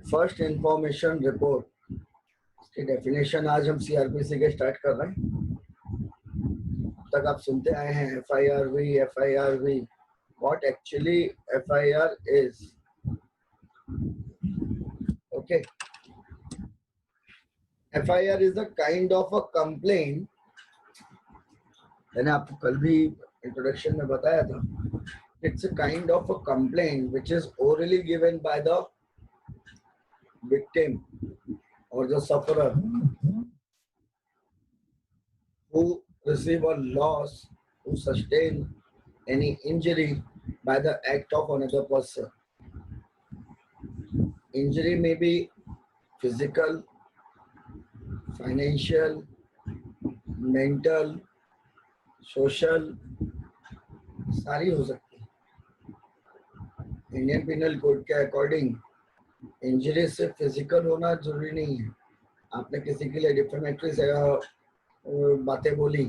First information report की definition आज हम सीआरपीसी के स्टार्ट कर रहे हैं। अब तक आप सुनते आए हैं FIRV। What actually FIR is? Okay, FIR is a kind of a complaint. मैंने आपको कल भी इंट्रोडक्शन में बताया था, it's a kind of a complaint which is orally given by the victim or the sufferer who receive a loss, who sustain any injury by the act of another person. Injury may be physical, financial, mental, social, सारी हो सकती है। Indian penal code के according injury सिर्फ physical होना जरूरी नहीं है। आपने किसी के लिए डिफेमेटरी से बातें बोली,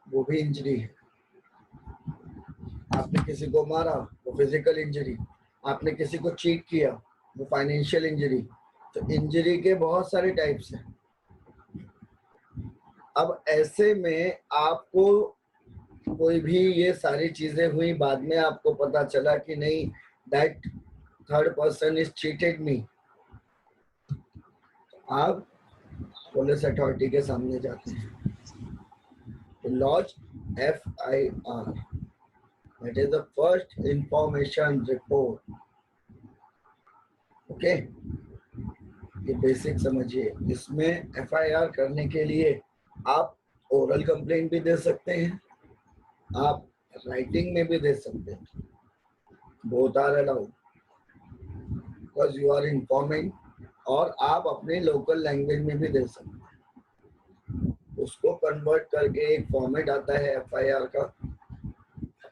वो भी इंजरी है। आपने किसी को मारा, वो फिजिकल इंजरी। आपने किसी को चीट किया, वो फाइनेंशियल इंजरी। तो इंजरी के बहुत सारे टाइप्स हैं। अब ऐसे में आपको कोई भी ये सारी चीजें हुई, बाद में आपको पता चला कि नहीं, that third person is cheated me, आप पुलिस अथॉरिटी के सामने जाते हैं। Lodge FIR, that is the first information report. Okay, ये बेसिक समझिए। इसमें FIR करने के लिए आप ओरल कंप्लेंट भी दे सकते हैं, आप राइटिंग में भी दे सकते हैं। Both are allowed because you are informing. और आप अपने लोकल लैंग्वेज में भी दे सकते हैं। उसको कन्वर्ट करके एक फॉर्मेट आता है FIR का।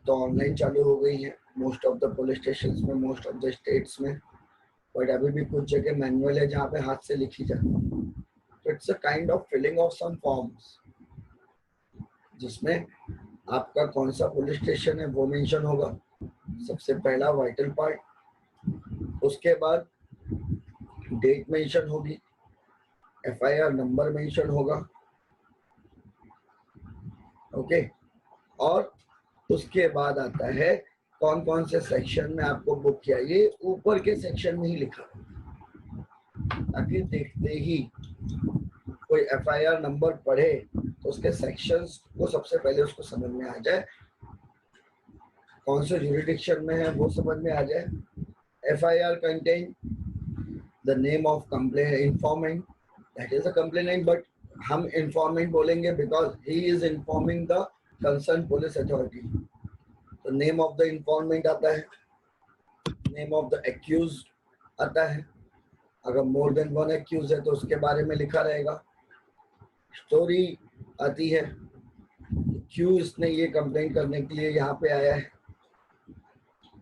तो ऑनलाइन चालू हो गई है most of the police station में, मोस्ट ऑफ द स्टेट्स में, बट अभी भी कुछ जगह मैनुअल है जहाँ पे हाथ से लिखी जाती है। तो it's a kind of filling of some forms, जिसमें आपका कौन सा पुलिस स्टेशन है वो मेंशन होगा, सबसे पहला वाइटल पार्ट। उसके बाद डेट मेंशन होगी, FIR नंबर मेंशन होगा। ओके, और उसके बाद आता है कौन कौन से सेक्शन में आपको बुक किया। ये ऊपर के सेक्शन में ही लिखा, ताकि देखते ही कोई FIR नंबर पढ़े तो उसके सेक्शंस को सबसे पहले उसको समझ में आ जाए, कौन से जुरिडिक्शन में है वो समझ में आ जाए। FIR contain the name of complain informant, that is a complainant, but हम इन्फॉर्मेंट बोलेंगे because he is informing the concern police authority. तो नेम ऑफ द इन्फॉर्मेंट आता है, नेम ऑफ द एक्यूज आता है। अगर मोर देन वन एक्यूज है तो उसके बारे में लिखा रहेगा। स्टोरी आती है, क्यों इसने ये कंप्लेंट करने के लिए यहाँ पे आया है।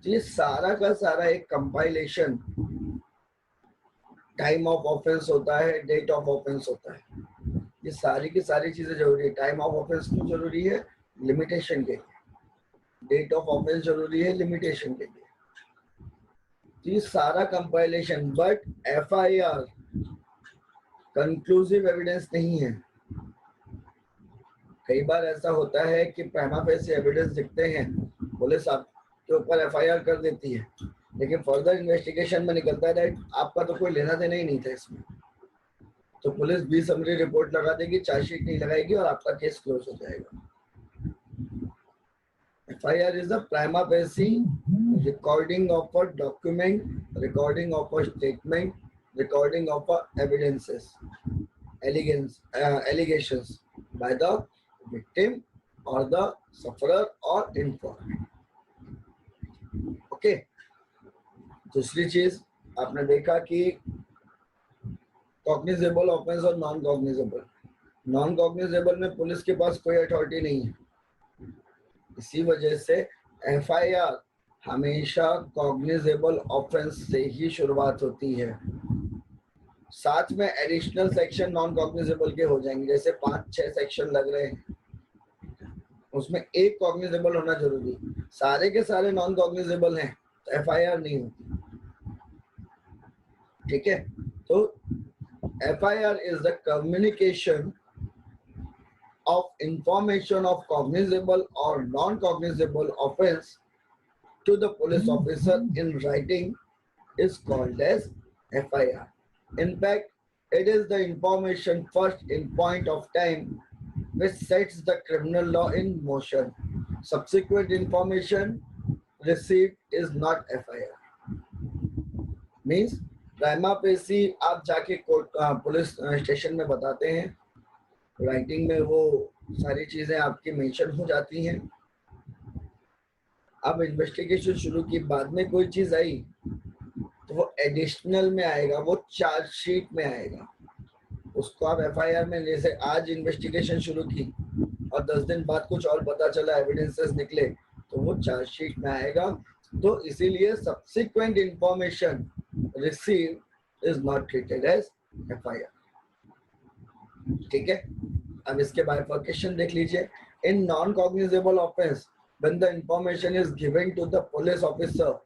ये सारा का सारा एक कंपाइलेशन, टाइम ऑफ ऑफेंस होता है, डेट ऑफ ऑफेंस होता है। ये सारी की सारी चीजें जरूरी है। टाइम ऑफ ऑफेंस क्यों जरूरी है? लिमिटेशन के लिए। डेट ऑफ ऑफेंस जरूरी है लिमिटेशन के लिए। तो ये सारा compilation, but FIR conclusive evidence नहीं है। कई बार ऐसा होता है कि प्रिमा फेसी एविडेंस दिखते हैं, पुलिस आपके ऊपर FIR कर देती है, लेकिन फर्दर इन्वेस्टिगेशन में निकलता है दैट आपका तो कोई लेना देना ही नहीं था इसमें। तो पुलिस भी समरी रिपोर्ट लगा देगी, चार्जशीट नहीं लगाएगी और आपका केस क्लोज हो जाएगा। FIR is a prima facie recording of a document, recording of a statement, recording of a evidences, allegations by the victim or the sufferer or informant. Okay. दूसरी चीज आपने देखा कि कॉग्निजेबल ऑफेंस और non cognizable. Non cognizable में police के पास कोई अथॉरिटी नहीं है, इसी वजह से FIR हमेशा कॉग्निजेबल ऑफेंस से ही शुरुआत होती है। साथ में एडिशनल सेक्शन नॉन कॉग्निजेबल के हो जाएंगे, जैसे 5-6 सेक्शन लग रहे हैं, उसमें एक कॉग्निजेबल होना जरूरी। सारे के सारे नॉन कॉग्निजेबल हैं तो FIR नहीं होती। ठीक है, तो FIR is the communication of information of cognizable or non-cognizable offense to the police officer in writing is called as FIR. In fact, it is the information first in point of time which sets the criminal law in motion. Subsequent information received is not FIR. Means prima पेशी आप जाके court police station में बताते हैं, writing में वो सारी चीजें आपकी मेंशन हो जाती हैं। अब इन्वेस्टिगेशन शुरू की, बाद में कोई चीज आई तो वो एडिशनल में आएगा, वो चार्जशीट में आएगा। उसको आप FIR में, जैसे आज इन्वेस्टिगेशन शुरू की और 10 दिन बाद कुछ और पता चला, एविडेंसेस निकले, तो वो चार्जशीट में आएगा। तो इसीलिए subsequent information receive is not treated as FIR। ठीक है, अब इसके बाइफर्केशन देख लीजिए। In non cognizable offence, when the information is given to the police officer,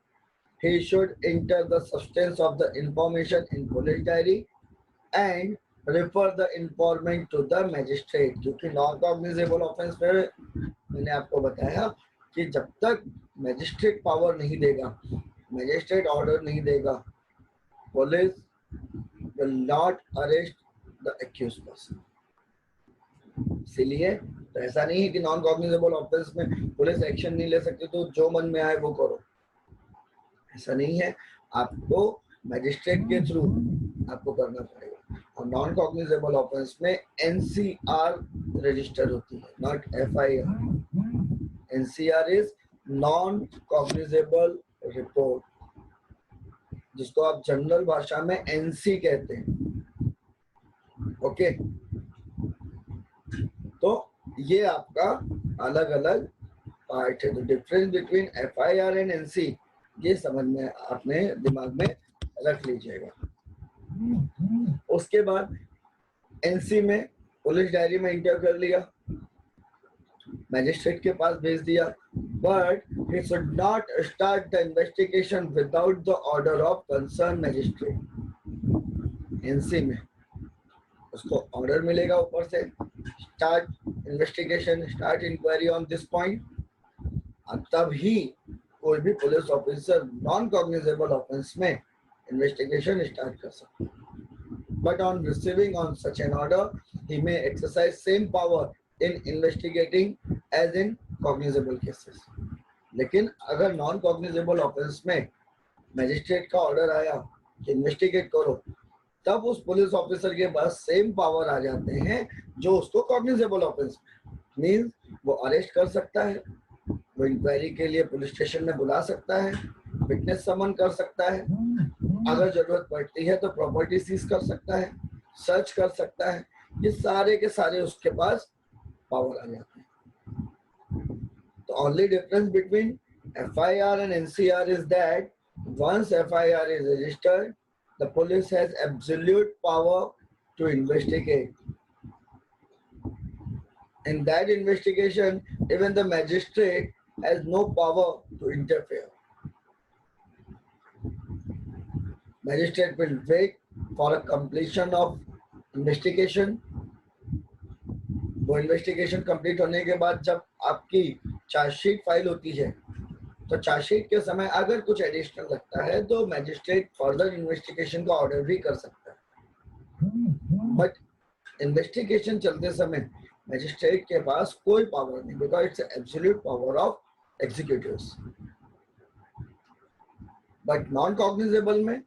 he should enter the substance of the information in police diary and refer the informant to the magistrate। क्योंकि non cognizable offence में मैंने आपको बताया कि जब तक magistrate power नहीं देगा, मैजिस्ट्रेट ऑर्डर नहीं देगा, police will not arrest the accused person। इसीलिए तो ऐसा नहीं है कि नॉन कॉग्निजेबल ऑफेंस में पुलिस एक्शन नहीं ले सकती, तो जो मन में आए वो करो, ऐसा नहीं है। आपको मैजिस्ट्रेट के थ्रू आपको करना पड़ेगा। और नॉन कॉग्निजेबल ऑफेंस में NCR रजिस्टर होती है, not FIR। NCR is non cognizable report, जिसको आप जनरल भाषा में NC कहते हैं। ओके, तो ये आपका अलग अलग पार्ट है। तो difference between FIR and NC ये समझ में, आपने दिमाग में रख लीजिएगा। उसके बाद NC में पुलिस डायरी में इंटर कर लिया, मैजिस्ट्रेट के पास भेज दिया, but he should not start the investigation without the order of concerned magistrate। NC में उसको ऑर्डर मिलेगा ऊपर से, start investigation, start inquiry on this point, तब ही कोई भी police officer non cognizable offence में इन्वेस्टिगेशन स्टार्ट कर सकता है। But on receiving on such an order he may exercise same power in investigating as in cognizable cases. लेकिन अगर नॉन कॉग्निजेबल ऑफेंस में मैजिस्ट्रेट का ऑर्डर आया कि इन्वेस्टिगेट करो, तब उस पुलिस ऑफिसर के पास सेम पावर आ जाते हैं जो उसको कॉग्निजेबल ऑफेंस में। मीन्स वो अरेस्ट कर सकता है, वो इंक्वायरी के लिए पुलिस स्टेशन में बुला सकता है, विटनेस समन कर सकता है, अगर जरूरत पड़ती है तो प्रॉपर्टी सीज कर सकता है, सर्च कर सकता है। ये सारे के सारे उसके पास पावर आ जाते हैं। तो only difference between FIR and NCR is that once FIR is registered, the police has absolute power to investigate. In that investigation, even the magistrate has no power to interfere. Magistrate will wait for a completion of investigation. वो investigation complete होने के बाद जब आपकी chargesheet file होती है, तो chargesheet के समय अगर कुछ एडिशनल लगता है तो मैजिस्ट्रेट फर्दर इन्वेस्टिगेशन का ऑर्डर भी कर सकता है। बट इन्वेस्टिगेशन चलते समय मैजिस्ट्रेट के पास कोई पावर नहीं, because it's absolute power of executives. But non cognizable में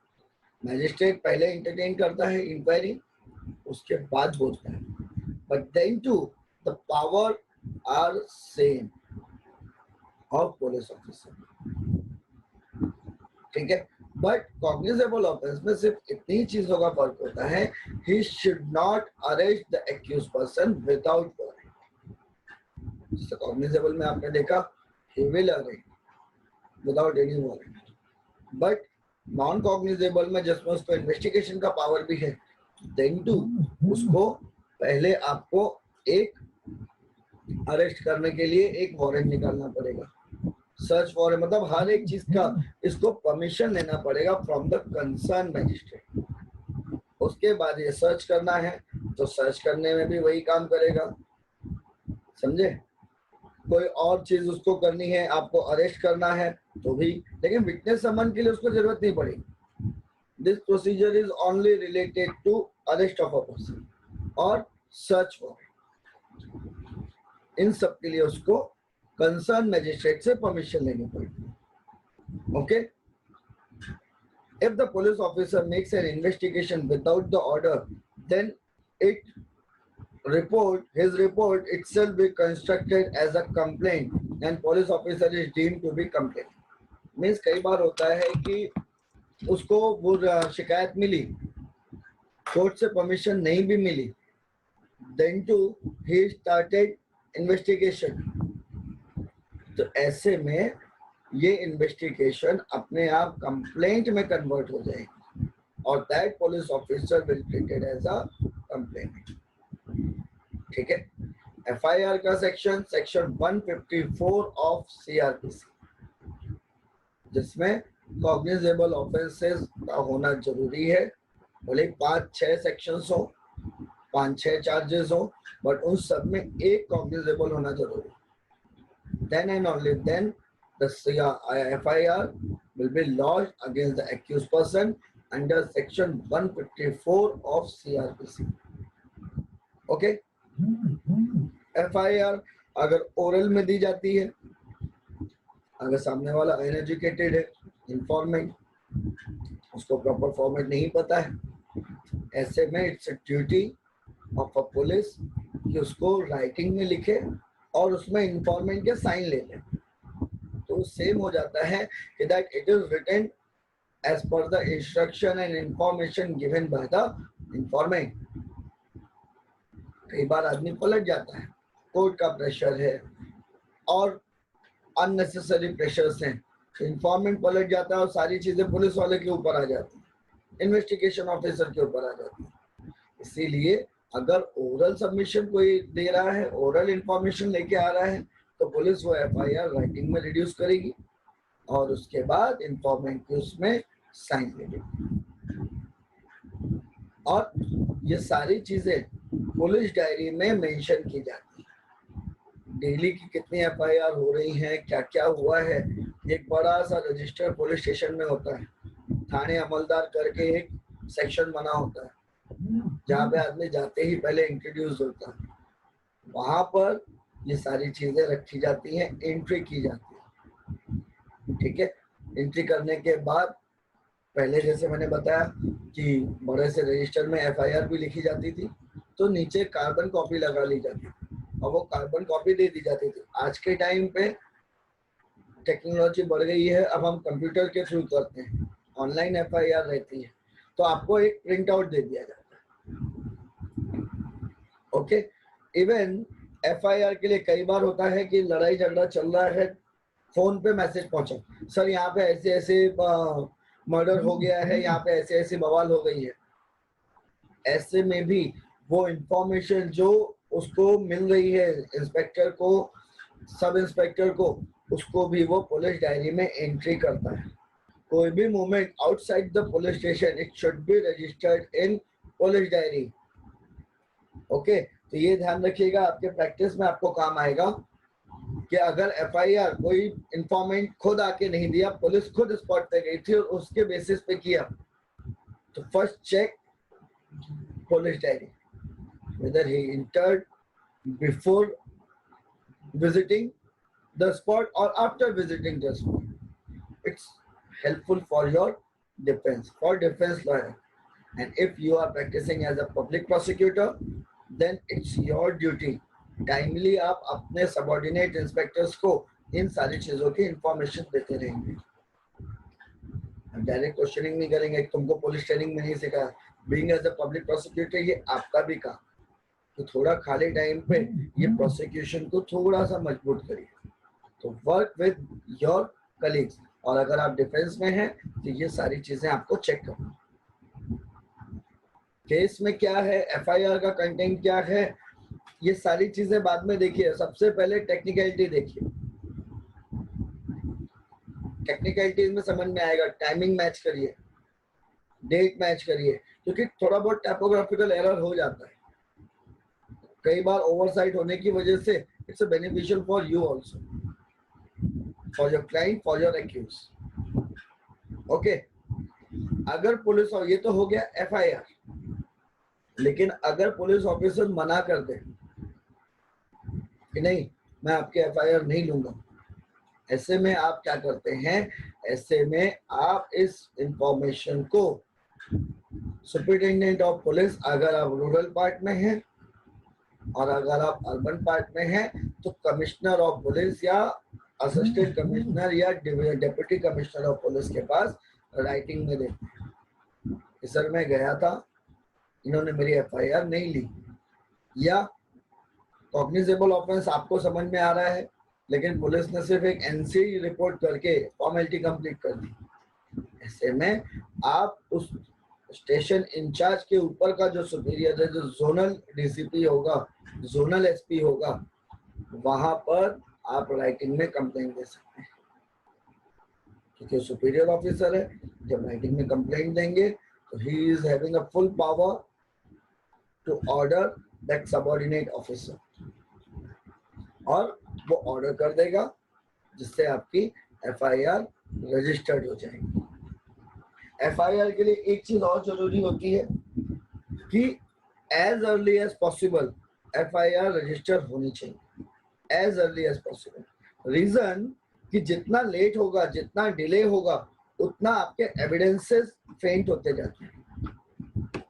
मैजिस्ट्रेट पहले इंटरटेन करता है इंक्वायरी, उसके बाद बोलता है, but then to the power are same of police officer. ठीक है, बट कॉग्निजेबल ऑफेंस में सिर्फ इतनी चीजों का फर्क होता है, he should not arrest the accused person without warrant. जैसे कॉग्निजेबल में आपने देखा he will arrest without any warrant, but non cognizable में जिसमें उसको इन्वेस्टिगेशन का पावर भी है, देन टू उसको पहले आपको एक अरेस्ट करने के लिए एक वारंट निकालना पड़ेगा। सर्च फॉर मतलब हर एक चीज का इसको परमिशन लेना पड़ेगा फ्रॉम द कंसर्न मैजिस्ट्रेट। उसके बाद ये सर्च करना है तो सर्च करने में भी वही काम करेगा, समझे। कोई और चीज उसको करनी है, आपको अरेस्ट करना है तो भी, लेकिन विटनेस समन के लिए उसको जरूरत नहीं पड़ेगी। This procedure is only related to arrest of a person और सर्च फॉर। इन सब के लिए उसको कंसर्न मैजिस्ट्रेट से परमिशन लेनी पड़ेगी। Okay. If the police officer makes an investigation without the order, then his report itself be constructed as a complaint and police officer is deemed to be complaint. Means कई बार होता है कि उसको वो शिकायत मिली, कोर्ट से परमिशन नहीं भी मिली, then too he started investigation. तो ऐसे में ये इन्वेस्टिगेशन अपने आप कंप्लेंट में कन्वर्ट हो जाएगी और that police officer will treated as a complaint. ठीक है। एफआईआर का सेक्शन 154 ऑफ सीआरपीसी, जिसमें कॉग्निजेबल ऑफेंसेस का होना जरूरी है। भले 5-6 सेक्शंस हो, 5-6 चार्जेस हो, बट उन सब में एक कॉग्निजेबल होना जरूरी है। Then and only then the FIR will be lodged against the accused person under section 154 of CRPC. Okay? FIR अगर ओरल में दी जाती है, अगर सामने वाला अनएजुकेटेड है, इन्फॉर्मेंट, उसको प्रॉपर फॉर्मेट नहीं पता है, ऐसे में it's duty of a police कि उसको राइटिंग में लिखे और उसमें इन्फॉर्मेंट के साइन ले ले। तो सेम हो जाता है कि that it is written as per the instruction and information given by the informant. कई बार आदमी पलट जाता है, कोर्ट का प्रेशर है और अननेसेसरी प्रेशर्स हैं, इन्फॉर्मेंट पलट जाता है और सारी चीजें पुलिस वाले के ऊपर आ जाती है, इन्वेस्टिगेशन ऑफिसर के ऊपर आ जाती है। इसीलिए अगर ओरल सबमिशन कोई दे रहा है, ओरल इंफॉर्मेशन लेके आ रहा है, तो पुलिस वो एफआईआर राइटिंग में रिड्यूस करेगी और उसके बाद इन्फॉर्मेंट की उसमें साइन ले लेगी। और ये सारी चीजें पुलिस डायरी में मेंशन की जाती है। डेली की कितनी एफआईआर हो रही हैं, क्या क्या हुआ है, एक बड़ा सा रजिस्टर पुलिस स्टेशन में होता है। थाने अमलदार करके एक सेक्शन बना होता है जहाँ पे आदमी जाते ही पहले इंट्रोड्यूस होता है। वहां पर ये सारी चीजें रखी जाती हैं, एंट्री की जाती है। ठीक है। एंट्री करने के बाद पहले जैसे मैंने बताया कि बड़े से रजिस्टर में एफआईआर भी लिखी जाती थी, तो नीचे कार्बन कॉपी लगा ली जाती थी और वो कार्बन कॉपी दे दी जाती थी। आज के टाइम पे टेक्नोलॉजी बढ़ गई है, अब हम कंप्यूटर के थ्रू करते हैं, ऑनलाइन एफआईआर रहती है, तो आपको एक प्रिंट आउट दे दिया जाता है। ओके। इवन एफआईआर के लिए कई बार होता है कि लड़ाई झगड़ा चल रहा है, फोन पे मैसेज पहुंचा, सर यहाँ पे ऐसे ऐसे मर्डर हो गया है, यहाँ पे ऐसे ऐसे बवाल हो गई है। ऐसे में भी वो इंफॉर्मेशन जो उसको मिल रही है इंस्पेक्टर को, सब इंस्पेक्टर को, उसको भी वो पुलिस डायरी में एंट्री करता है। कोई भी movement outside the police station it should be registered in police diary. Okay. तो ये ध्यान रखिएगा, आपके प्रैक्टिस में आपको काम आएगा कि अगर एफआईआर कोई इंफॉर्मेंट खुद आके नहीं दिया, पुलिस खुद स्पॉट पे गई थी और उसके बेसिस पे किया, तो first check police diary whether he entered before visiting the spot or after visiting the spot. It's helpful for your defense, for defense lawyer. And if you are practicing as a public prosecutor, then it's your duty timely आप अपने subordinate inspectors को इन सारी चीजों की information देते रहेंगे। Direct questioning नहीं करेंगे, तुमको पुलिस ट्रेनिंग में नहीं सिखाया। Being as a public prosecutor ये आपका भी काम, तो थोड़ा खाली टाइम पे ये प्रोसिक्यूशन को थोड़ा सा मजबूत करिए। तो वर्क विद योर कलीग्स, और अगर आप डिफेंस में हैं तो ये सारी चीजें आपको चेक करना। केस में क्या है, एफआईआर का कंटेंट क्या है, ये सारी चीजें बाद में देखिए। सबसे पहले टेक्निकलिटी देखिए। टेक्निकलिटीज में समझ में आएगा। टाइमिंग मैच करिए, डेट मैच करिए, क्योंकि थोड़ा बहुत टाइपोग्राफिकल एरर हो जाता है कई बार ओवरसाइट होने की वजह से। It's beneficial for you also, for your client, for your accused. Okay, अगर पुलिस, और ये तो हो गया एफआईआर, लेकिन अगर पुलिस ऑफिसर मना कर दे कि नहीं मैं आपके एफआईआर नहीं लूंगा, ऐसे में आप क्या करते हैं? ऐसे में आप इस इंफॉर्मेशन को सुपरिटेंडेंट ऑफ पुलिस, अगर आप रूरल पार्ट में हैं और अगर आप अर्बन पार्ट में हैं, तो कमिश्नर ऑफ पुलिस या असिस्टेंट कमिश्नर या डिप्टी कमिश्नर ऑफ पुलिस के पास राइटिंग में देते हैं कि सर मैं गया था, इन्होंने मेरी एफआईआर नहीं ली, या कॉग्निजेबल ऑफेंस आपको समझ में आ रहा है लेकिन पुलिस ने सिर्फ एक एनसी रिपोर्ट करके फॉर्मेलिटी कंप्लीट कर दी। ऐसे में आप उस स्टेशन इंचार्ज के ऊपर का जो सुपीरियर है, जो जोनल डीसीपी होगा, जोनल एसपी होगा, वहां पर आप राइटिंग में कंप्लेंट दे सकते हैं, क्योंकि सुपीरियर ऑफिसर है। जब राइटिंग में कंप्लेंट देंगे तो he is having a full power to order that subordinate officer, और वो ऑर्डर कर देगा जिससे आपकी एफआईआर रजिस्टर्ड हो जाएगी। एफआईआर के लिए एक चीज और जरूरी होती है कि as early as possible FIR register होनी चाहिए, as early as possible. Reason कि जितना लेट होगा, जितना डिले होगा, उतना आपके एविडेंसेस फेंट होते जाते हैं,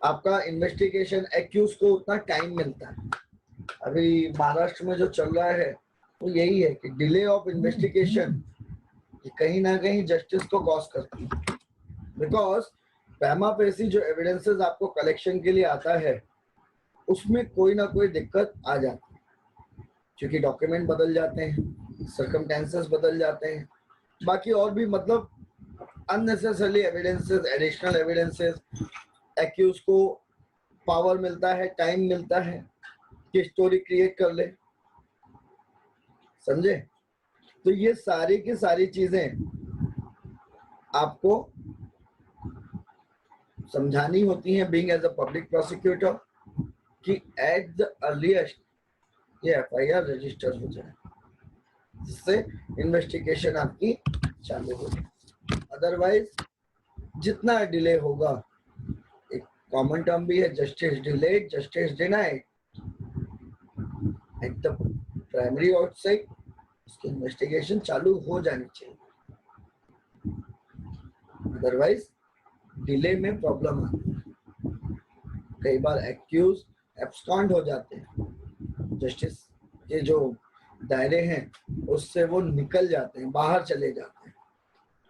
आपका इन्वेस्टिगेशन एक्यूज को उतना टाइम मिलता है। अभी महाराष्ट्र में जो चल रहा है वो यही है कि डिले ऑफ इन्वेस्टिगेशन कहीं ना कहीं जस्टिस को कॉज करती है, बिकॉज पैमा पेशी जो एविडेंसेस आपको कलेक्शन के लिए आता है उसमें कोई ना कोई दिक्कत आ जाती है, क्योंकि डॉक्यूमेंट बदल जाते हैं, सर्कमस्टेंसेस बदल जाते हैं, बाकी और भी मतलब unnecessarily evidences, additional evidences, accused को पावर मिलता है, टाइम मिलता है कि स्टोरी क्रिएट कर ले, समझे? तो ये सारी की सारी चीजें आपको समझानी होती हैं being as a public prosecutor कि एट द अर्लीस्ट ये एफआईआर रजिस्टर हो जाए, जिससे इन्वेस्टिगेशन आपकी चालू हो जाए। अदरवाइज जितना डिले होगा, एक कॉमन टर्म भी है, justice delayed justice denied, at the primary outside उसकी इन्वेस्टिगेशन चालू हो जानी चाहिए, अदरवाइज डिले में प्रॉब्लम आती है। कई बार एक्यूज एब्सकॉन्ड हो जाते हैं, जस्टिस के जो दायरे हैं उससे वो निकल जाते हैं, बाहर चले जाते हैं,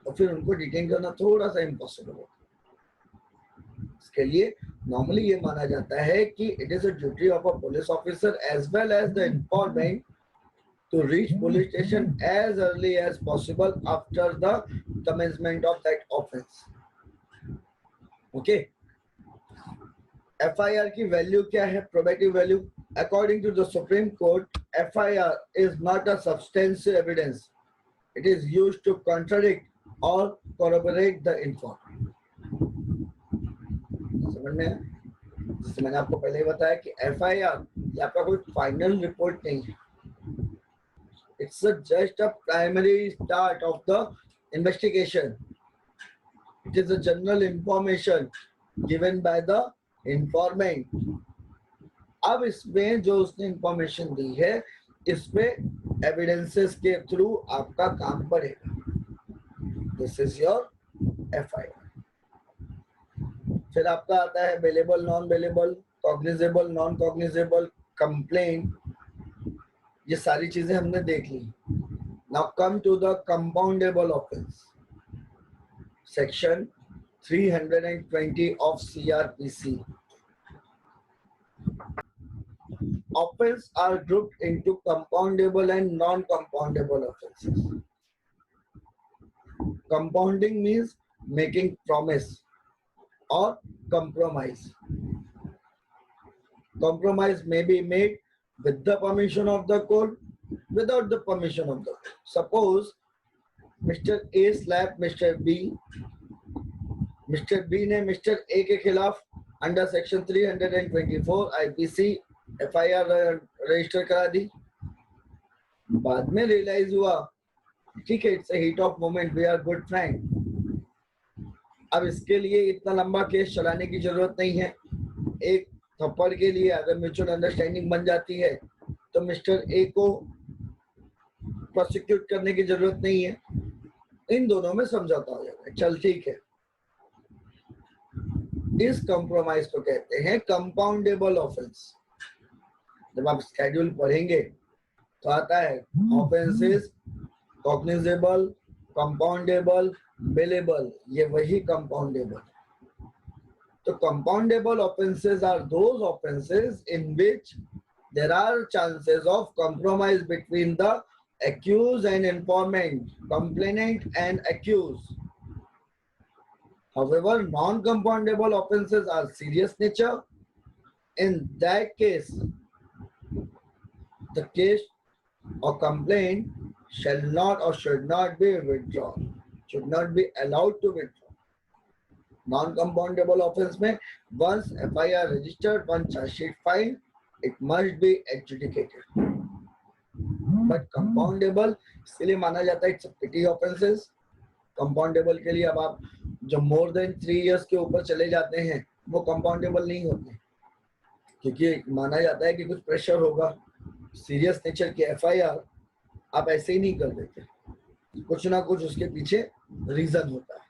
और फिर उनको डिटेन करना थोड़ा सा इम्पॉसिबल होता है। इसके लिए नॉर्मली ये माना जाता है कि it is a duty of a police officer as well as the informant to reach police station as early as possible after the commencement of that offense. Okay. FIR की वैल्यू क्या है? Probative value. According to the Supreme Court, FIR is not a substantial evidence. It is used to contradict or corroborate the information. समझ में? जैसे मैंने आपको पहले ही बताया कि FIR ये आपका कोई फाइनल रिपोर्ट नहीं है। It's just a primary start of the investigation. It is a general information given by the informant. अब इसमें जो उसने इंफॉर्मेशन दी है, इसमें एविडेंसेस के थ्रू आपका काम बढ़ेगा। This is your FIR. फिर आपका आता है bailable, non bailable, cognizable, non cognizable, complaint. ये सारी चीजें हमने देख ली। Now come to the compoundable offence, section 320 of CrPC. Offenses are grouped into compoundable and non-compoundable offenses. Compounding means making promise or compromise. Compromise may be made with the permission of the court, without the permission of the court. Suppose mister A slap mister B, mister B ने mister A के खिलाफ under section 324 IPC FIR register करा दी। बाद में realise हुआ ठीक है, it's a heat of moment, we are good friend, अब इसके लिए इतना लंबा केस चलाने की जरूरत नहीं है। एक थप्पड़ के लिए अगर म्यूचुअल अंडरस्टैंडिंग बन जाती है तो मिस्टर ए को प्रोसिक्यूट करने की जरूरत नहीं है, इन दोनों में समझौता हो जाता है, चल ठीक है। इस कंप्रोमाइज को कहते हैं कंपाउंडेबल ऑफेंस। जब आप स्केड्यूल पढ़ेंगे तो आता है ऑफेंसेस कॉग्निजेबल, कंपाउंडेबल, बिलेबल, ये वही कंपाउंडेबल। तो compoundable offences are those offences in which there are chances of compromise between the accused and informant, complainant and accused. However, non-compoundable offenses are serious nature. In that case, the case or complaint shall not or should not be withdrawn, should not be allowed to withdraw. Non-compoundable offense में once FIR registered, once charge sheet filed, it must be adjudicated. But compoundable इसलिए माना जाता है, it's a petty offenses. Compoundable के लिए अब आप जो more than 3 years के ऊपर चले जाते हैं वो compoundable नहीं होते, क्योंकि माना जाता है कि कुछ प्रेशर होगा, सीरियस नेचर की FIR आप ऐसे ही नहीं कर देते, कुछ ना कुछ उसके पीछे रीजन होता है,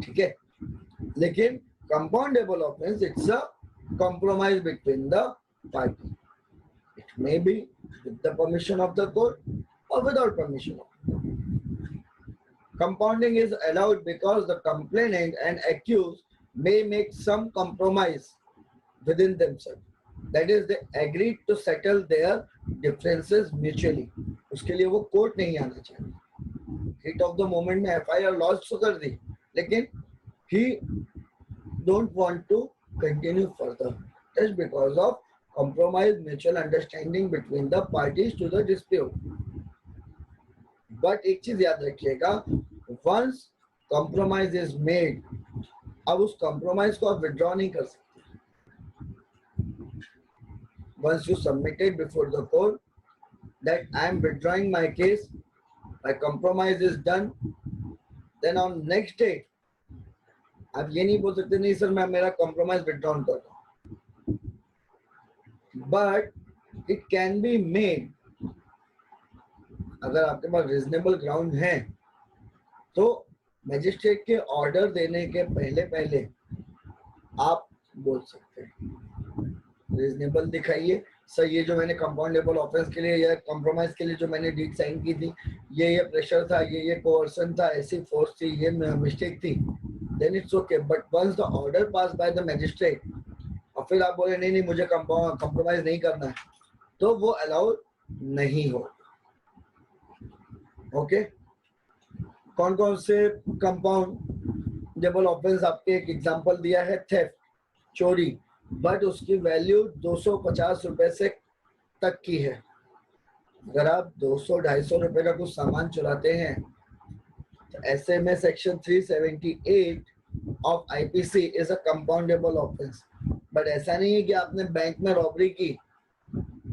ठीक है। लेकिन compoundable offense, it's a compromise between the party. It may be with the permission of the court or without permission of the court. Compounding is allowed because the complainant and accused may make some compromise within themselves. That is, they agreed to settle their differences mutually. उसके लिए वो court नहीं आना चाहिए। Heat of the moment में FIR launch तो कर दी, लेकिन he don't want to continue further just because of compromise mutual understanding between the parties to the dispute. But एक चीज याद रखिएगा, once compromise is made, अब उस compromise को आप withdraw नहीं कर सकते। Once you submitted before the court that I am withdrawing my case, my compromise is done, then on next day आप ये नहीं बोल सकते नहीं सर मैं मेरा कॉम्प्रोमाइज विथड्रॉन कर रहा हूँ। But it can be made, अगर आपके पास रीजनेबल ग्राउंड है तो मजिस्ट्रेट के ऑर्डर देने के पहले पहले आप बोल सकते हैं रीजनेबल दिखाइए सर, ये जो मैंने कंपाउंडेबल ऑफेंस के लिए या कॉम्प्रोमाइज के लिए जो मैंने डीड साइन की थी, ये प्रेशर था, ये कोर्सन था, ऐसी फोर्स थी, ये मिस्टेक थी, then it's okay. But once the order passed by the magistrate और फिर आप बोले नहीं नहीं मुझे compromise नहीं करना है, तो वो अलाउ नहीं होगा। ओके, कौन कौन से कंपाउंडेबल ऑफेंस आपके एक एग्जांपल दिया है, थेफ्ट, चोरी, बट उसकी वैल्यू 250 रुपए से तक की है। अगर आप 200-250 रुपए का कुछ सामान चुराते हैं तो ऐसे में section 378 of IPC is a compoundable offence. But ऐसा नहीं है कि आपने बैंक में रॉबरी की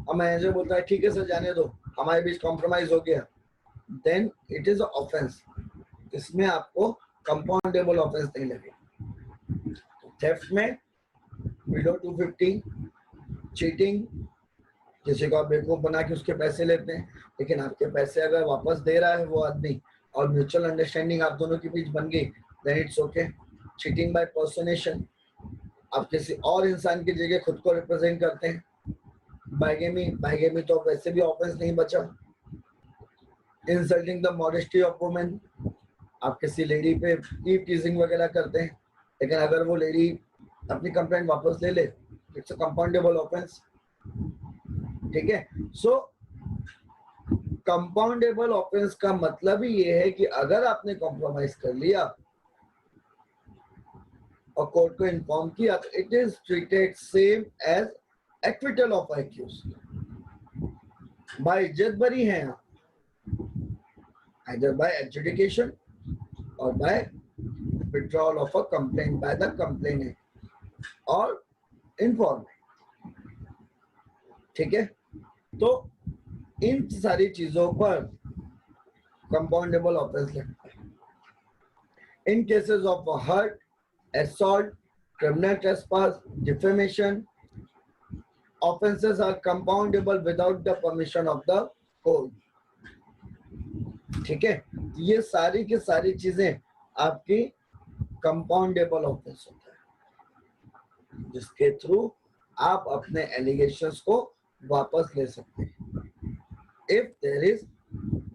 और मैनेजर बोलता है ठीक है सर जाने दो, हमारे बीच कॉम्प्रोमाइज हो गया, then it is a offence, इसमें आपको कंपाउंडेबल ऑफेंस नहीं लगेगा। थेफ्ट में विलो 250, चीटिंग, किसी को आप बेवकूफ बना के उसके पैसे लेते हैं, लेकिन आपके पैसे अगर वापस दे रहा है वो आदमी और म्यूचुअल अंडरस्टैंडिंग आप दोनों के बीच बन गई, then it's okay. Cheating by personation, आप किसी और इंसान की जगह खुद को रिप्रेजेंट करते हैं। बाइगेमी तो वैसे भी ऑफेंस नहीं बचा। Insulting the modesty of women, आप किसी लेडी पे ईव टीजिंग वगैरह करते हैं, लेकिन अगर वो लेडी अपनी कंप्लेंट वापस ले ले, इट्स अ कंपाउंडेबल ऑफेंस, ठीक है। सो कंपाउंडेबल ऑफेंस का मतलब ही ये है कि अगर आपने कॉम्प्रोमाइज कर लिया और कोर्ट को इन्फॉर्म किया तो it is treated same as acquittal of accused. भाई इज्जत बरी है, either by adjudication or by withdrawal of a complaint by the complainant or informant. ठीक है, तो इन सारी चीजों पर कंपाउंडेबल ऑफेंस लगता है. In cases of hurt, assault, criminal trespass, defamation, offenses are compoundable without the permission of the court. ठीक है, ये सारी की सारी चीजें आपकी कंपाउंडेबल ऑफेंस होता है, जिसके थ्रू आप अपने एलिगेशंस को वापस ले सकते हैं if there is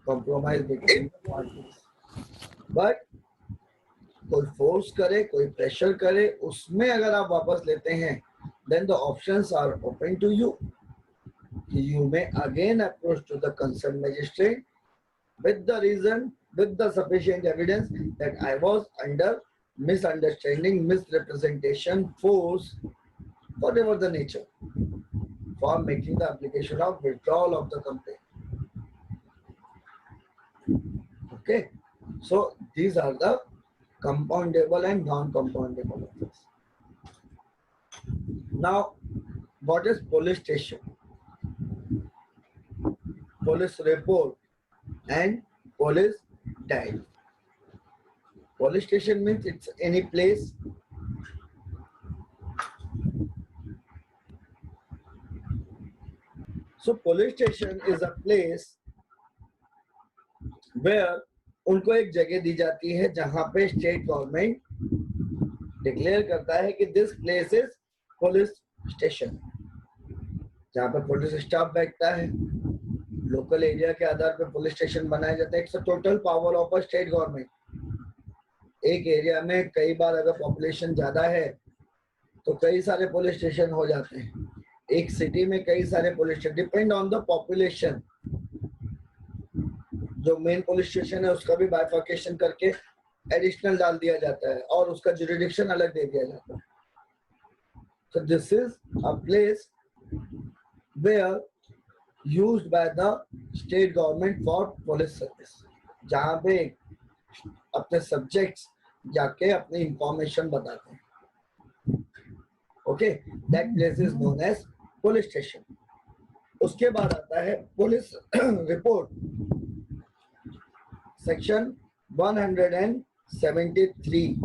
compromise between the parties. But कोई फोर्स करे, कोई प्रेशर करे, उसमें अगर आप वापस लेते हैं, then the options are open to you. You may again approach to the concerned magistrate with the reason, with the sufficient evidence that I was under misunderstanding, misrepresentation, force, whatever the nature, for making the application of withdrawal of the complaint. Okay, so these are the compoundable and non-compoundable offenses. Now, what is police station? Police report and police diary. Police station means it's any place so police station is a place where उनको एक जगह दी जाती है जहां पे state government declare करता है कि this place is police station, जहां पे पुलिस स्टाफ बैठता है. लोकल एरिया के आधार पे पुलिस स्टेशन बनाए जाते हैं. It's a total power of a state government. एक एरिया में कई बार अगर पॉपुलेशन ज्यादा है तो कई सारे पुलिस स्टेशन हो जाते हैं. एक सिटी में कई सारे police station, depend on the population. जो मेन पुलिस स्टेशन है उसका भी बाइफर्केशन करके एडिशनल डाल दिया जाता है और उसका जुरिडिक्शन अलग दे दिया जाता है. So this is a place where used by the state government for police service, जहाँ पे अपने सब्जेक्ट्स जाके अपनी इंफॉर्मेशन बताते हैं. Okay, that place is known as police station. उसके बाद आता है police report. Section 173.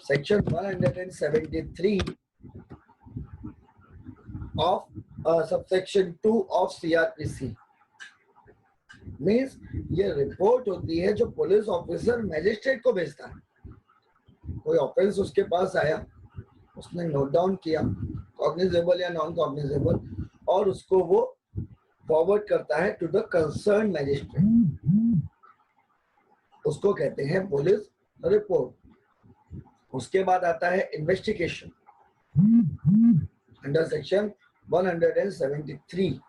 Section 173 of subsection 2 of CRPC means ये रिपोर्ट होती है जो पुलिस ऑफिसर मैजिस्ट्रेट को भेजता है. कोई ऑफेंस उसके पास आया, उसने नोट डाउन किया, कॉग्निजेबल या नॉन कॉग्निजेबल, और उसको वो फॉरवर्ड करता है टू द कंसर्न मैजिस्ट्रेट. उसको कहते हैं पुलिस रिपोर्ट. उसके बाद आता है इन्वेस्टिगेशन अंडर सेक्शन 173.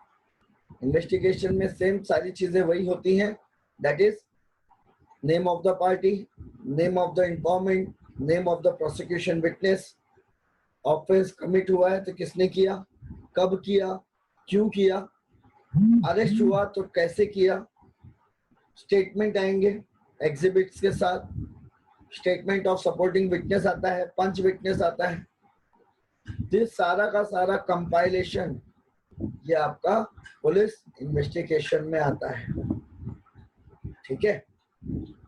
इन्वेस्टिगेशन में सेम सारी चीजें वही होती हैं. That is name of the party, name of the इंफॉर्मेंट, name of the prosecution witness, offence commit हुआ है तो किसने किया, कब किया, क्यों किया, अरेस्ट हुआ तो कैसे किया, स्टेटमेंट आएंगे एग्जिबिट्स के साथ, स्टेटमेंट ऑफ सपोर्टिंग विटनेस आता है, पंच विटनेस आता है. ये सारा का सारा कंपाइलेशन ये आपका पुलिस इन्वेस्टिगेशन में आता है. ठीक है,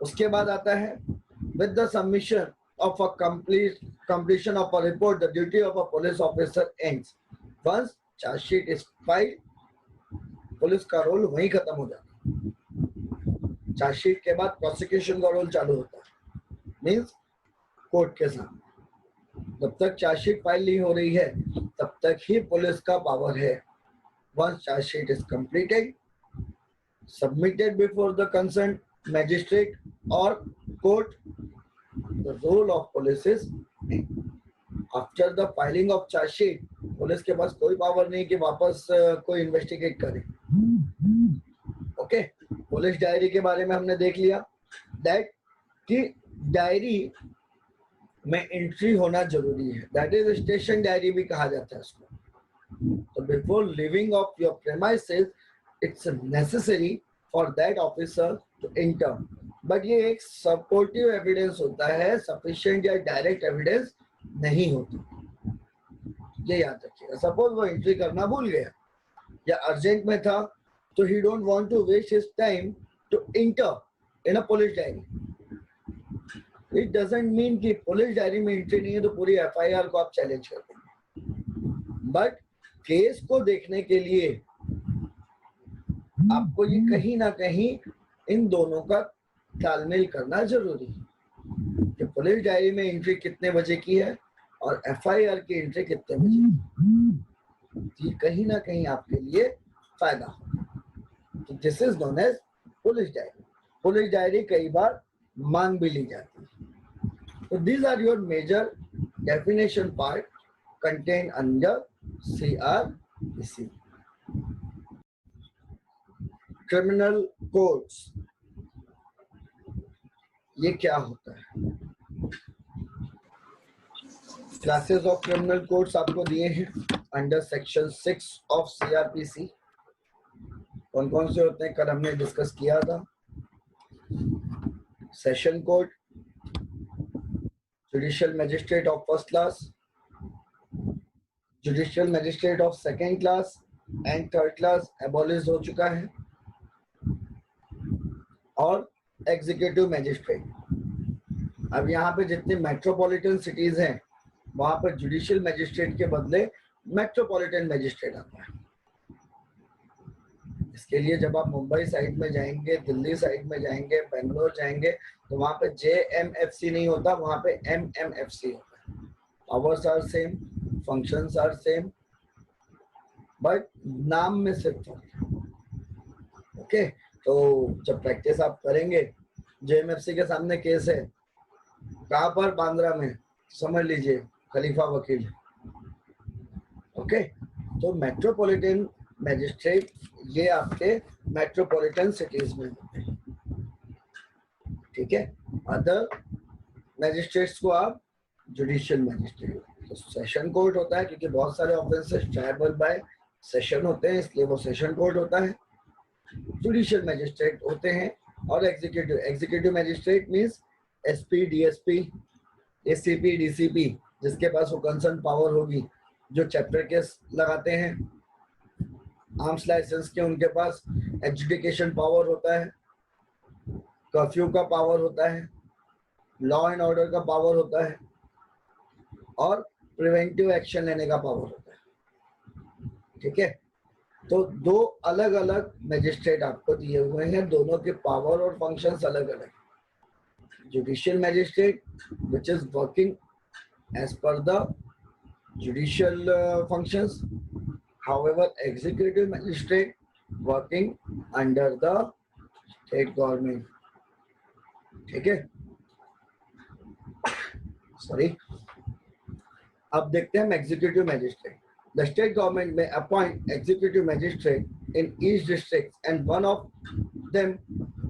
उसके बाद आता है with the submission of a completion of a report, the duty of a police officer ends. Once chargesheet is filed, police का रोल वहीं खत्म हो जाता है. चार्जशीट के बाद प्रोसिक्यूशन का रोल चालू होता है, मीन्स कोर्ट के सामने. जब तक चार्जशीट फाइल नहीं हो रही है तब तक ही पुलिस का पावर है. Once chargesheet is completed, submitted before the concern magistrate और court, the role of police is after the filing of chargesheet. Police के पास कोई पावर नहीं कि वापस कोई इन्वेस्टिगेट करे. ओके, पुलिस डायरी के बारे में हमने देख लिया दैट कि डायरी में एंट्री होना जरूरी है. दैट इज स्टेशन डायरी भी कहा जाता है उसको. तो before leaving of your premises it's necessary for that officer to enter, but ये एक सपोर्टिव एविडेंस होता है, सफिशिएंट या डायरेक्ट एविडेंस नहीं होती, ये याद रखिएगा। सपोज वो एंट्री करना भूल गया या अर्जेंट में था, तो he don't want to waste his time to enter in a police diary. It doesn't mean कि पुलिस डायरी में एंट्री नहीं है तो पूरी एफआईआर को आप चैलेंज कर देंगे, बट केस को देखने के लिए आपको ये कहीं ना कहीं इन दोनों का तालमेल करना जरूरी है कि पुलिस डायरी में एंट्री कितने बजे की है और एफआईआर की एंट्री कितने बजे की, ये कहीं ना कहीं आपके लिए फायदा हो। तो this is known as police diary. Police diary कई बार मांग भी ली जाती है। तो these are your major definition part content under CRPC। Criminal codes, ये क्या होता है? क्लासेस ऑफ क्रिमिनल कोड्स आपको दिए हैं अंडर सेक्शन 6 ऑफ CRPC। कौन कौन से होते हैं कल हमने डिस्कस किया था। Session code, judicial magistrate of first class, judicial magistrate of second class and third class abolish हो चुका है, और एग्जीक्यूटिव मैजिस्ट्रेट। अब यहाँ पे जितने मेट्रोपॉलिटन सिटीज हैं वहां पर जुडिशियल मैजिस्ट्रेट के बदले मेट्रोपॉलिटन मैजिस्ट्रेट आता है। इसके लिए जब आप मुंबई साइड में जाएंगे, दिल्ली साइड में जाएंगे, बेंगलोर जाएंगे, तो वहां पे JMFC नहीं होता, वहां पे MMFC होता है। Powers are same, functions are same, but नाम में सिर्फ फर्क है। ओके, तो जब प्रैक्टिस आप करेंगे, JMFC के सामने केस है कहाँ पर, बांद्रा में, समझ लीजिए खलीफा वकील। ओके, तो मेट्रोपॉलिटन मैजिस्ट्रेट ये आपके मेट्रोपॉलिटन सिटीज में होते हैं, ठीक है। अदर मैजिस्ट्रेट्स को आप जुडिशियल मैजिस्ट्रेट। तो सेशन कोर्ट होता है क्योंकि बहुत सारे ऑफेंसेस ट्रायबल बाय सेशन होते हैं, इसलिए वो सेशन कोर्ट होता है। जुडिशियल मैजिस्ट्रेट होते हैं, और executive magistrate means SP, DSP, ACP, DCP, जिसके पास वो कंसर्न पावर होगी, जो चैप्टर केस लगाते हैं, आर्म्स लाइसेंस के उनके पास एडजुडिकेशन पावर होता है, कर्फ्यू का पावर होता है, लॉ एंड ऑर्डर का पावर होता है, और प्रिवेंटिव एक्शन लेने का पावर होता है, ठीक है। तो दो अलग अलग मैजिस्ट्रेट आपको दिए हुए हैं, दोनों के पावर और फंक्शंस अलग अलग। Judicial magistrate which is working as per the judicial functions, however executive magistrate working under the state government, ठीक है। सॉरी, अब देखते हैं executive magistrate. The state government may appoint executive magistrate in each district and one of them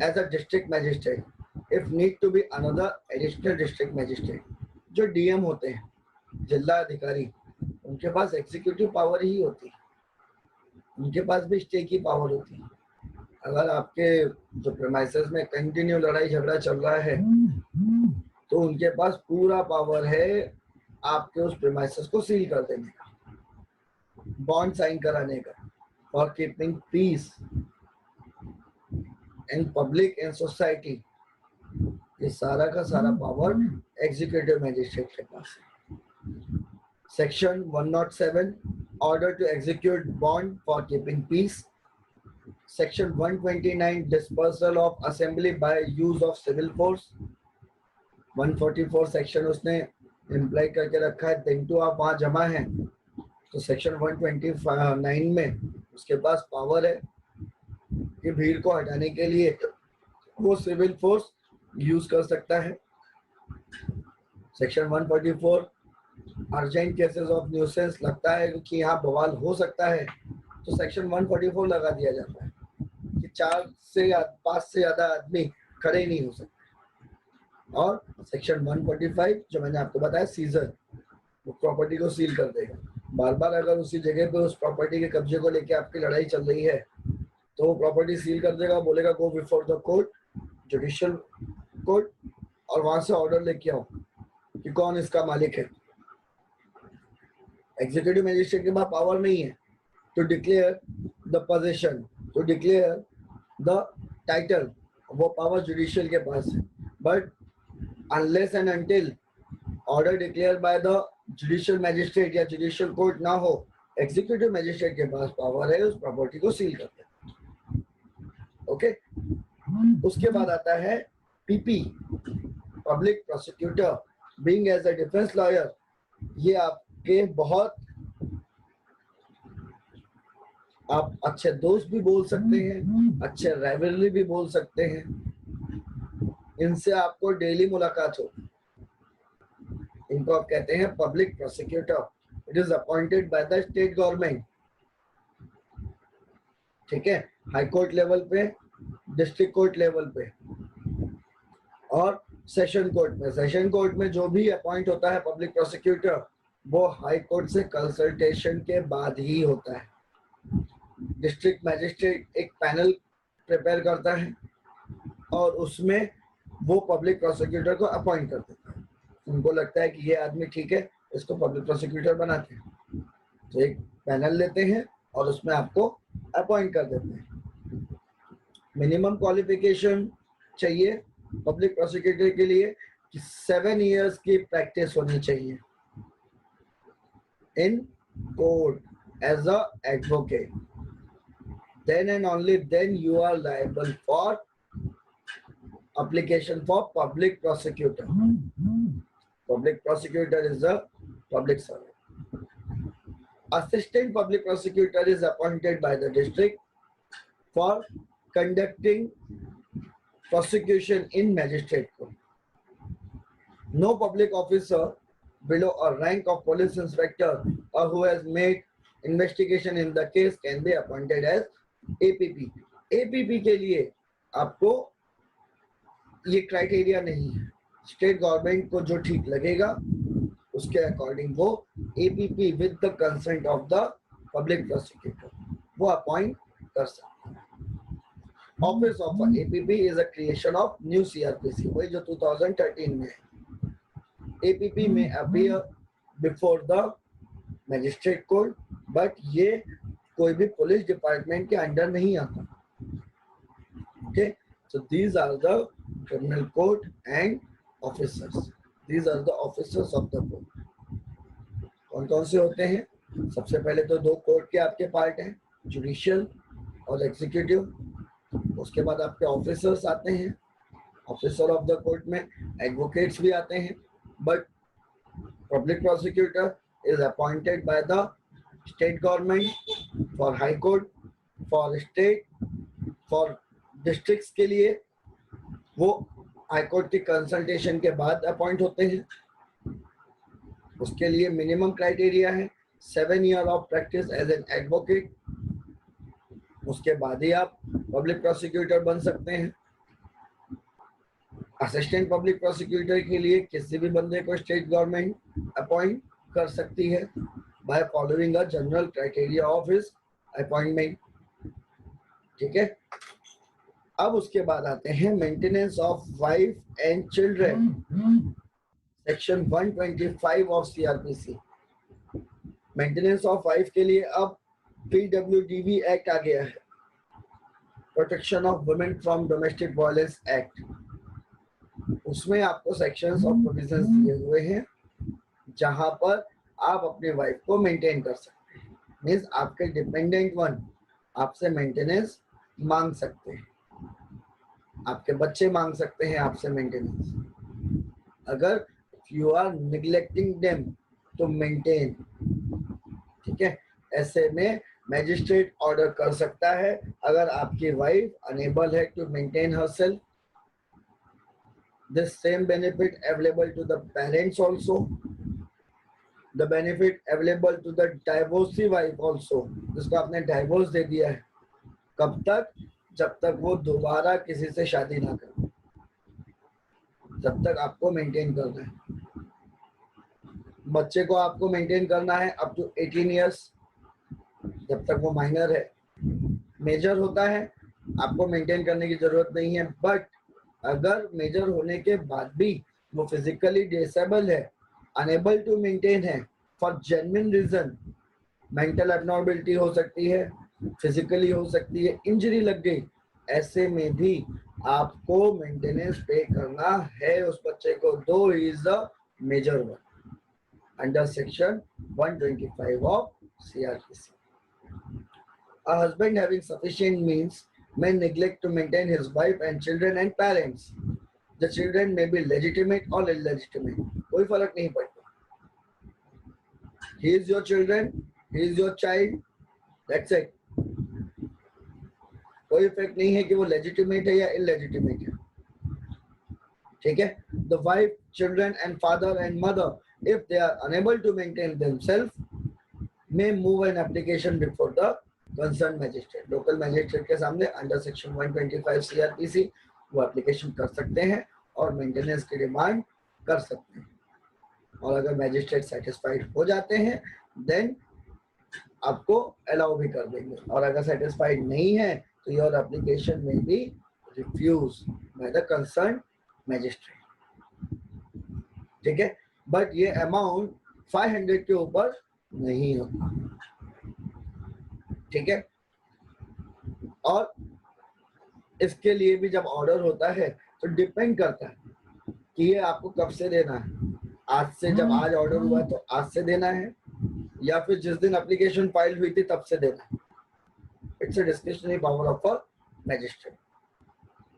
as a district magistrate if need to be another additional district magistrate। जो DM होते हैं, जिला अधिकारी, उनके पास एग्जीक्यूटिव पावर ही होती है, उनके पास भी स्टे की पावर होती है। अगर आपके जो प्रेमाइसेस में कंटिन्यू लड़ाई झगड़ा चल रहा है तो उनके पास पूरा पावर है आपके उस प्रेमाइसेस को सील कर देने का, बॉन्ड साइन कराने का, for keeping peace in public and society. ये सारा का सारा पावर एग्जीक्यूटिव मैजिस्ट्रेट के पास है। Section 107 order to execute bond for keeping peace. Section 129 dispersal of assembly by use of civil force. 144 section उसने इम्प्लाई करके रखा है, देंटू आप वहां जमा हैं तो सेक्शन 129 में उसके पास पावर है कि भीड़ को हटाने के लिए वो सिविल फोर्स यूज कर सकता है। Section 144 urgent cases of nuisance, लगता है कि यहाँ बवाल हो सकता है तो सेक्शन 144 लगा दिया जाता है कि 4 से या 5 से ज्यादा आदमी खड़े नहीं हो सकते। और सेक्शन 145 जो मैंने आपको बताया सीजर, वो प्रॉपर्टी को सील कर देगा। बार बार अगर उसी जगह पे उस प्रॉपर्टी के कब्जे को लेके आपकी लड़ाई चल रही है तो वो प्रॉपर्टी सील कर देगा, बोलेगा go before the court, judicial court, और वहां से ऑर्डर लेके आओ कि कौन इसका मालिक है। एग्जीक्यूटिव मजिस्ट्रेट के पास पावर नहीं है to declare the position, to declare the title, वो पावर जुडिशियल के पास है। But unless and until order declare by the judicial magistrate या जुडिशियल कोर्ट ना हो, एग्जीक्यूटिव मजिस्ट्रेट के पास पावर है उस प्रॉपर्टी को सील करने। ओके, उसके बाद आता है PP, public prosecutor, being as a defence lawyer. ये आपके बहुत, आप अच्छे दोस्त भी बोल सकते हैं, अच्छे राइवलरी भी बोल सकते हैं, इनसे आपको डेली मुलाकात हो। इनको आप कहते हैं public prosecutor. It is appointed by the state government, ठीक है, हाई कोर्ट लेवल पे, डिस्ट्रिक्ट कोर्ट लेवल पे और सेशन कोर्ट में। सेशन कोर्ट में जो भी अपॉइंट होता है पब्लिक प्रोसिक्यूटर, वो हाई कोर्ट से कंसल्टेशन के बाद ही होता है। डिस्ट्रिक्ट मैजिस्ट्रेट एक पैनल प्रिपेयर करता है और उसमें वो पब्लिक प्रोसिक्यूटर को अपॉइंट कर देता है। उनको लगता है कि ये आदमी ठीक है, इसको पब्लिक प्रोसिक्यूटर बनाते हैं, तो एक पैनल लेते हैं और उसमें आपको अपॉइंट कर देते हैं। मिनिमम क्वालिफिकेशन चाहिए पब्लिक प्रोसिक्यूटर के लिए कि 7 इयर्स की प्रैक्टिस होनी चाहिए in court as a advocate. Then and only then you are liable for application for public prosecutor. Public prosecutor is a public servant. Assistant public prosecutor is appointed by the district for conducting prosecution in magistrate court. No public officer below a rank of police inspector or who has made investigation in the case can be appointed as APP. APP के लिए आपको ये criteria नहीं है, state government को जो ठीक लगेगा उसके अकॉर्डिंग वो APP with the consent of the public prosecutor वो अपॉइंट कर सकते हैं। Office of APP is a creation of new CRPC, वही जो 2013 में है। APP में appear before the magistrate court, but ये कोई भी पुलिस डिपार्टमेंट के अंडर नहीं आता। Okay, so these are the criminal court and officers, these are the officers of the court. कौन कौन से होते हैं? सबसे पहले तो 2 कोर्ट के आपके पार्ट हैं, जुडिशियल और एग्जीक्यूटिव। उसके बाद आपके ऑफिसर्स आते हैं, ऑफिसर ऑफ द कोर्ट में एडवोकेट्स भी आते हैं, but public prosecutor is appointed by the state government, for high court, for state, for districts के लिए वो हाई कोर्ट की कंसल्टेशन के बाद अपॉइंट होते हैं। उसके लिए मिनिमम क्राइटेरिया है 7 year of practice as an advocate, उसके बाद ही आप पब्लिक प्रोसिक्यूटर बन सकते हैं। असिस्टेंट पब्लिक प्रोसिक्यूटर के लिए किसी भी बंदे को स्टेट गवर्नमेंट अपॉइंट कर सकती है by following a general criteria of his appointment, ठीक है। अब उसके बाद आते हैं maintenance of wife and children, section 125 of CRPC। Maintenance of wife के लिए अब PWDV एक्ट आ गया है, protection of women from domestic violence act. उसमें आपको सेक्शंस और प्रोविजंस दिए हुए हैं जहां पर आप अपने वाइफ को मेंटेन कर सकते हैं। मीन्स आपके डिपेंडेंट वन आपसे मेंटेनेंस मांग सकते हैं, आपके बच्चे मांग सकते हैं आपसे मेंटेनेंस। अगर यू आर निग्लेक्टिंग देम तो मेंटेन, ठीक है। ऐसे में मैजिस्ट्रेट ऑर्डर कर सकता है अगर आपकी वाइफ अनेबल है to maintain herself. This same benefit available to the parents also, the benefit available to the divorcee wife also, जिसको आपने डाइवोर्स दे दिया है। कब तक? जब तक वो दोबारा किसी से शादी ना करे, जब तक आपको मेंटेन करना है। बच्चे को आपको मेंटेन करना है अप टू 18 इयर्स, जब तक वो माइनर है। मेजर होता है, आपको मेंटेन करने की जरूरत नहीं है, बट अगर मेजर होने के बाद भी वो फिजिकली डिसेबल है, अनेबल टू मेंटेन है for genuine reason, mental abnormality हो सकती है, फिजिकली हो सकती है, इंजरी लग गई, ऐसे में भी आपको मेंटेनेंस पे करना है उस बच्चे को, though is a major one under section 125 of CRPC. A husband having sufficient means may neglect to maintain his wife and children and parents. The children may be legitimate or illegitimate. कोई फर्क नहीं पड़ता. He is your children, he is your child. That's it. कोई effect नहीं है कि वो legitimate है या illegitimate है. ठीक है? The wife, children and father and mother, if they are unable to maintain themselves, may move an application before the concerned magistrate. Local magistrate के सामने under section 125 CRPC वो application कर सकते हैं और maintenance की डिमांड कर सकते हैं, और अगर मैजिस्ट्रेट सेटिस्फाइड हो जाते हैं देन आपको अलाउ भी कर देंगे, और अगर सेटिस्फाइड नहीं है तो योर एप्लीकेशन में be refuse by the concern magistrate. ठीक है, बट ये अमाउंट 500 के ऊपर नहीं होता. ठीक है, और इसके लिए भी जब ऑर्डर होता है तो डिपेंड करता है कि ये आपको कब से देना है. आज से, जब आज ऑर्डर हुआ तो आज से देना है, या फिर जिस दिन एप्लीकेशन फाइल हुई थी तब से देना है. It's a discretionary power of a magistrate.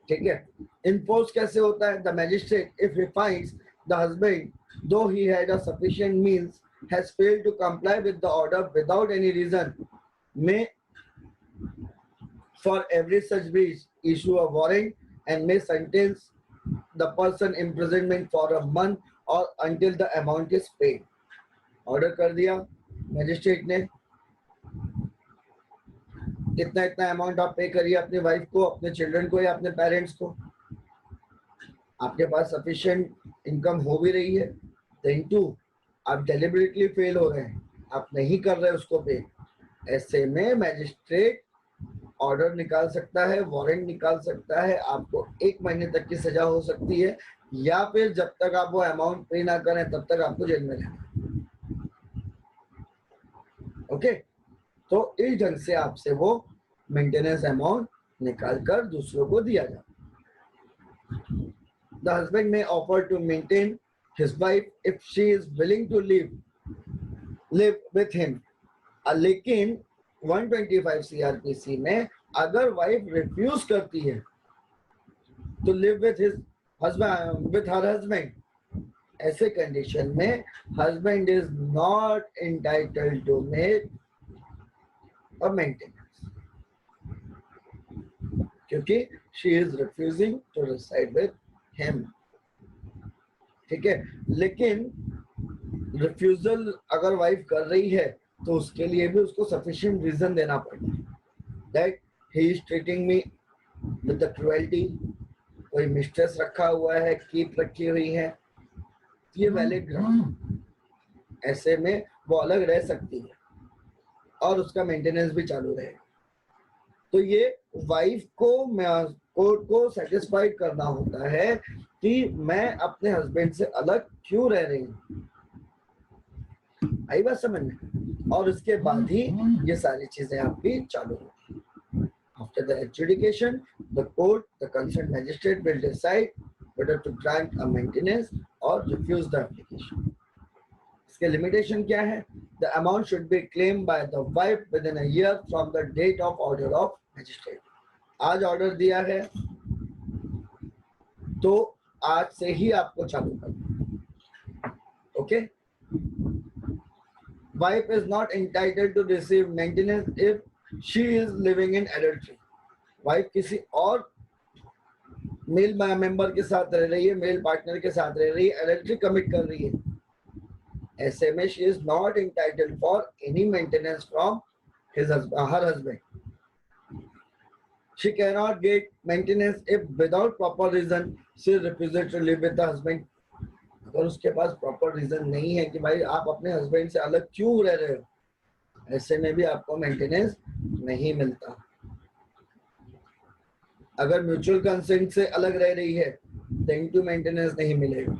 ठीक है, इन्फोर्स कैसे होता है? The magistrate if he finds the husband though he had a sufficient means has failed to comply with the order without any reason may for every such breach issue a warrant and may sentence the person imprisonment for a month or until the amount is paid. Order कर दिया magistrate ने, इतना इतना amount आप पे करिए अपनी wife को, अपने चिल्ड्रन को या अपने पेरेंट्स को. आपके पास सफिशिएंट इनकम हो भी रही है, देन टू आप डेलिबरेटली फेल हो रहे हैं, आप नहीं कर रहे उसको पे, ऐसे में मैजिस्ट्रेट ऑर्डर निकाल सकता है, वारंट निकाल सकता है, आपको 1 महीने तक की सजा हो सकती है, या फिर जब तक आप वो अमाउंट पे ना करें तब तक आपको जेल में रहना. ओके, तो इस ढंग से आपसे वो मेंटेनेंस अमाउंट निकाल कर दूसरों को दिया जाता है. The husband may offer to maintain his wife if she is willing to live with him. लेकिन 125 CRPC में अगर वाइफ रिफ्यूज करती है तो live with his husband, with her husband, ऐसे कंडीशन में husband is not entitled to make a maintenance, क्योंकि she is refusing to reside with him. ठीक है, लेकिन रिफ्यूजल अगर वाइफ कर रही है तो उसके लिए भी उसको सफिशिएंट रीजन देना पड़ता है, that he is treating me with the cruelty. कोई मिस्ट्रेस रखा हुआ है, कीप रखी हुई है, ये वैलिड ग्राउंड, ऐसे में वो अलग रह सकती है और उसका मेंटेनेंस भी चालू रहेगा. तो ये वाइफ को कोर्ट को सेटिस्फाइड करना होता है कि मैं अपने हस्बैंड से अलग क्यों रह रही हूँ. आई बात समझ में? और उसके बाद ही ये सारी चीजें आपकी चालू होगी. After the adjudication, the court, the concerned magistrate will decide whether to grant a maintenance or refuse the application. इसके लिमिटेशन क्या है? The amount should be claimed by the wife within a year from the date of order of magistrate. आज order दिया है तो आज से ही आपको चालू करना. Okay? Wife is not entitled to receive maintenance if she is living in adultery. Wife किसी और मेल मेंबर के साथ रह रही है, मेल पार्टनर के साथ रह रही है, एडल्ट्री कमिट कर रही है, ऐसे में she is not entitled for any maintenance from her husband. She cannot get maintenance if without proper reason she refuses to live with the husband. अगर उसके पास प्रॉपर रीजन नहीं है कि भाई आप अपने हस्बैंड से अलग क्यों रह रहे हो, ऐसे में भी आपको मेंटेनेंस नहीं मिलता. अगर म्यूचुअल कंसेंट से अलग रह रही है तो इनटू मेंटेनेंस नहीं मिलेगा।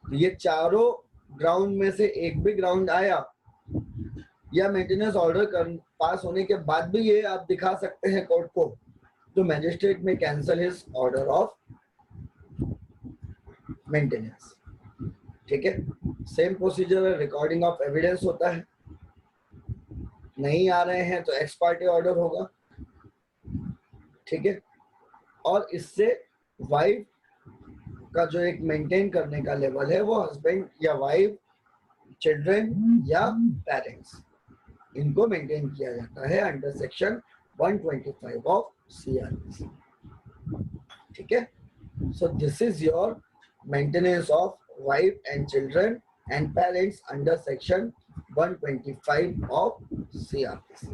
तो ये चारों ग्राउंड में से एक भी ग्राउंड आया या मेंटेनेंस ऑर्डर पास होने के बाद भी ये आप दिखा सकते हैं कोर्ट को, तो मैजिस्ट्रेट में cancel his order of maintenance. ठीक है, same procedure recording of evidence होता है, नहीं आ रहे हैं तो एक्स पार्टी ऑर्डर होगा। ठीक है, और इससे वाइफ का जो एक मेंटेन करने का लेवल है वो हस्बैंड या वाइफ, चिल्ड्रन या पेरेंट्स, इनको मेंटेन किया जाता है अंडर सेक्शन 125 ऑफ सीआरपीसी। ठीक है, so this is your maintenance of wife and children and parents under section 125 of CRPC.